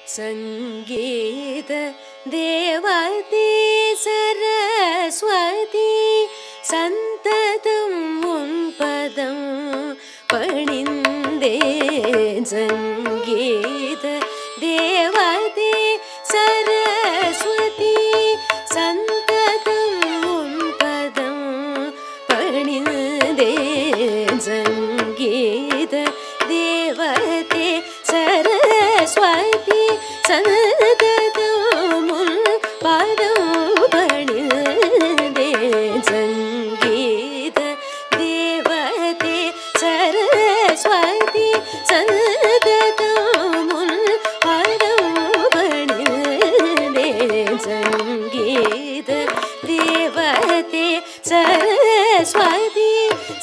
ಸಂಗೀತ ದೇವತೆ ಸರಸ್ವತಿ ಸಂತತಂ ಉನ್ಪದಂ ಪಣಿಂದೇ ಸಂಗೀತ ದೇವತೆ ಸರಸ್ವತಿ ಸಂತತಂ ಉನ್ಪದಂ ಪಣಿಂದೇ ಸಂಗೀತ ದೇವತೆ ಸರಸ್ವತಿ ಸಂತತಂ ಉನ್ಪದಂ ಪಣಿಂದೇ ಸಂಗೀತ ದೇವತೆ ಸರಸ್ವತಿ ಸಂತತಂ ಉನ್ಪದಂ ಪಣಿಂದೇ ಸಂಗೀತ ದೇವತೆ ಸರಸ್ವತಿ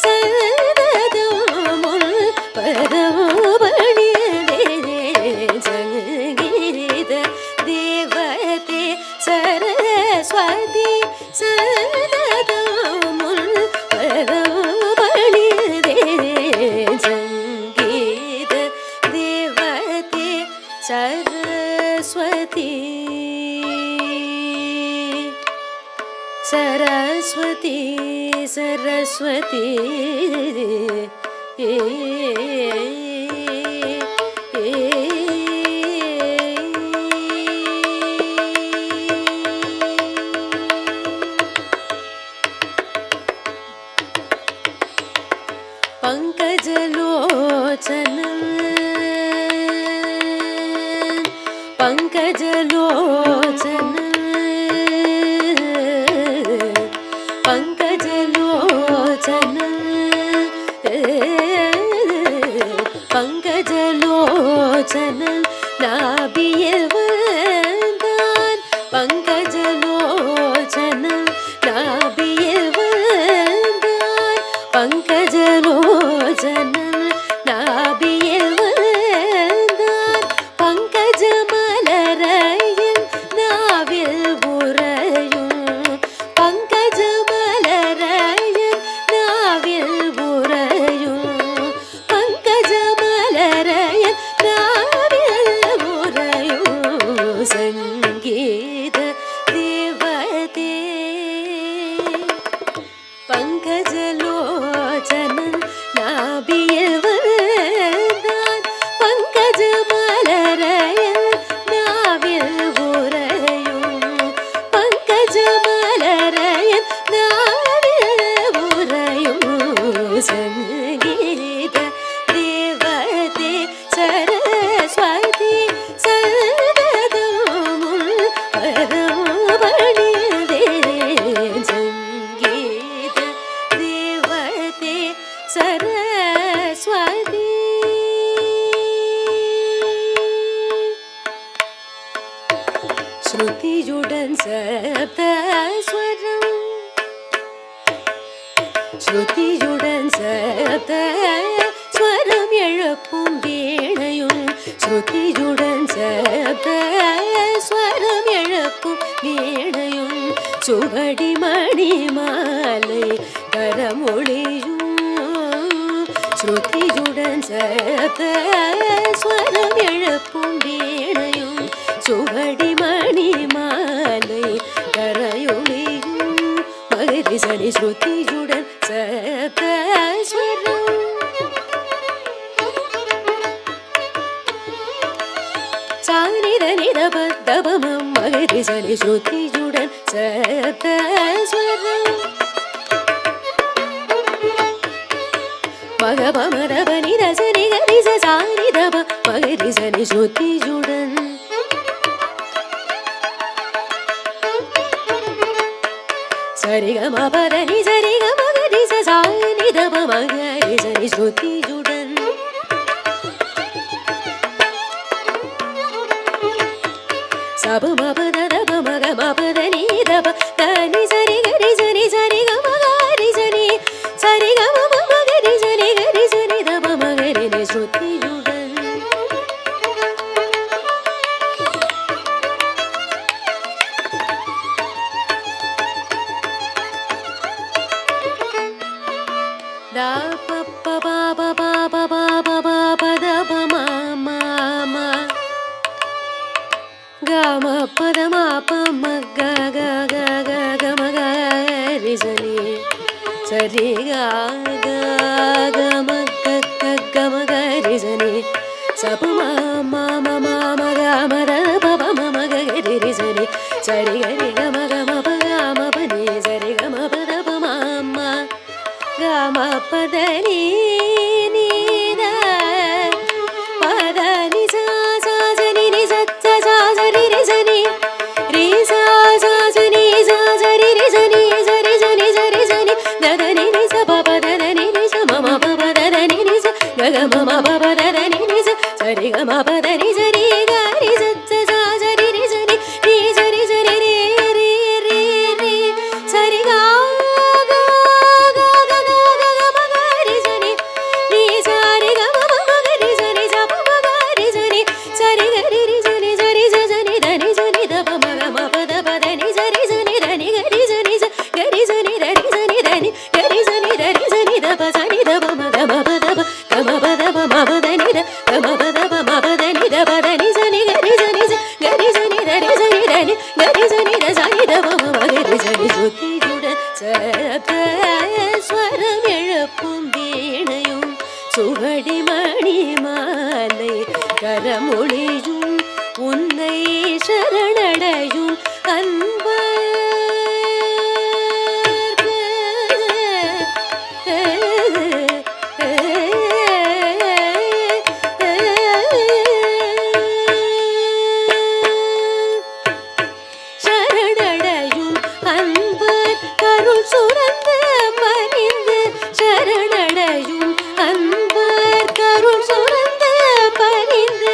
ಸಂತತಂ ಉನ್ಪದಂ ಪಣಿಂದೇ ಸಂಗೀತ ದೇವತೆ ಸರಸ್ವತಿ ಸಂತತಂ ಉನ್ಪದಂ ಪಣಿಂದೇ ಸಂಗೀತ ದೇವತೆ ಸರಸ್ವತಿ ಸರಸ್ವತಿ ಸರಸ್ವತಿ ಪಂಕಜಲೋಚನ ಪಂಕಜಲೋಚನ ಪಂಕಜಲೋಚನ ಪಂಕಜಲೋಚನ ನಾಭಿಯಲ್ வந்தான் பங்கஜலோச்சன நாபியில் வந்தான் பங்கஜலோச்சன நாபியில் வந்தான் பங்கஜ மலரையின் நாவில் உறையும் பங்கஜ மலரையின் நாவில் உறையும் பங்கஜ மலரையின் நாவில் உறையும் ಸಂಗೀತ ದೇವತೆ ಪಂಕಜಲೋಚನ ನಾಭಿಯಲ್ வந்தான் பங்கஜ மலரையில் நாவில் உறையும் பங்கஜ மலரையில் நாவில் உறையும் ಸಂಗೀತ ದೇವತೆ ಸರಸ್ವತಿ ಸಂತತಂ ಉನ್ಪದಂ ಪಣಿಂದೇ ಸಂಗೀತ ದೇವತೆ ಸರಸ್ವತಿ ஸ்ருதியுடன் சப்தஸ்வரம் ஸ்ருதியுடன் சப்தஸ்வரம் எழுப்பும் வீணையும் ஸ்ருதியுடன் சப்தஸ்வரம் எழுப்பும் வீணையும் சுவடி மணி மாலை கரமொழியும் ஸ்ருதியுடன் சப்தஸ்வரம் எழுப்பும் வீணையும் சுவடி மணி மாலை கரையொளியும் மகரி சனி ஸ்ருதியுடன் சப்தஸ்வரம் சானித நிதப தபமம் மகரி சனி ஸ்ருதியுடன் சப்தஸ்வரம் மகபமரப நித சனி கரி சானிதப மகரி சனி ஸ்ருதியுடன் சரிகம பரணி சரிகம கரி சானிதப மகரி சனி ஸ்ருதியுடன் சபம பததப மகம பதனி தப தனி சரி கரி சனி சரிகம கரி சனி சரிகம மகரி சனி கரி சனி தப மகரி நி ஸ்ருதியுடன் da pa pa pa pa pa pa pa pa pa pa da pa ma ma ma சரி கரி கம கம பகாம பனி சரி கம பத பமாம கம பத நீ நீத பத நி சா சா சரி நி சச்ச சா சரி ரி சரி ரி சா சா சரி சா சரி ரி சரி சரி சரி சரி சரி தத நி நி ச ப ப தத நி நி ச ம ம ப ப தத நி நி ச க க ம ம ப ப தத நி நி ச சரி க ம ப த நி சரி க ரி சச்ச சா சரி ரி சரி ரி சரி சரி ரி ரி ரி ரி சரி க க க க க க க ம க ரி சரி ரி சரி க ம ம ம க ரி சரி ச ப ம க ரி சரி சரி க ரி ரி சரி சரி ச சரி த நி சரி த ப ம க ம ப த ப த நி சரி சரி த நி க ரி சரி ச க ரி சரி த ரி சரி த நி க ரி சரி த ரி சரி த ப சரி த ப ம க ம ப த ப க ம ப த ப ம ப த நி த க ம ப த ப ம ப த நி த ப த நி சரி க ரி சரி ச க ரி சரி த ரி சரி த நி க ரி சரி த சரி த ப ம ம க ரி சரி சுத்தி சுட சப்த ஸ்வரம் எழுப்பும் வீணையும் சுவடி மணி மாலை கரமொழியும் உன்னை சரணடையும் சரணடையும் அன்பர் கருள் சுரந்த பரிந்து சரணடையும் அன்பர் கருள் சுரந்த பரிந்து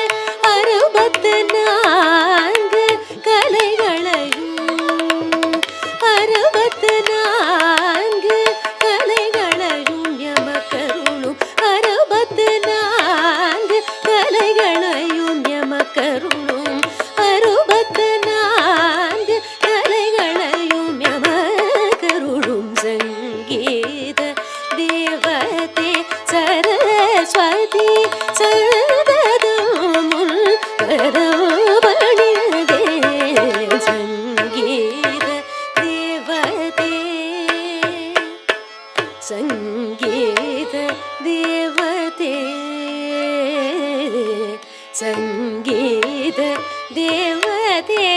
அறுபத்து நான்கு கலைகளையும் அறுபத்து நான்கு கலைகளையும் எமக்கருளும் அறுபத்து நான்கு கலைகளையும் எமக்கருளும் அறுபத்து நான்கு கலைகளையும் எமக்கருளும் சங்கீத தேவதே சரஸ்வதி சரதமுல் கரபணிதே சங்கீத தேவதே சங்கீத தேவதே சங்கீத தேவதே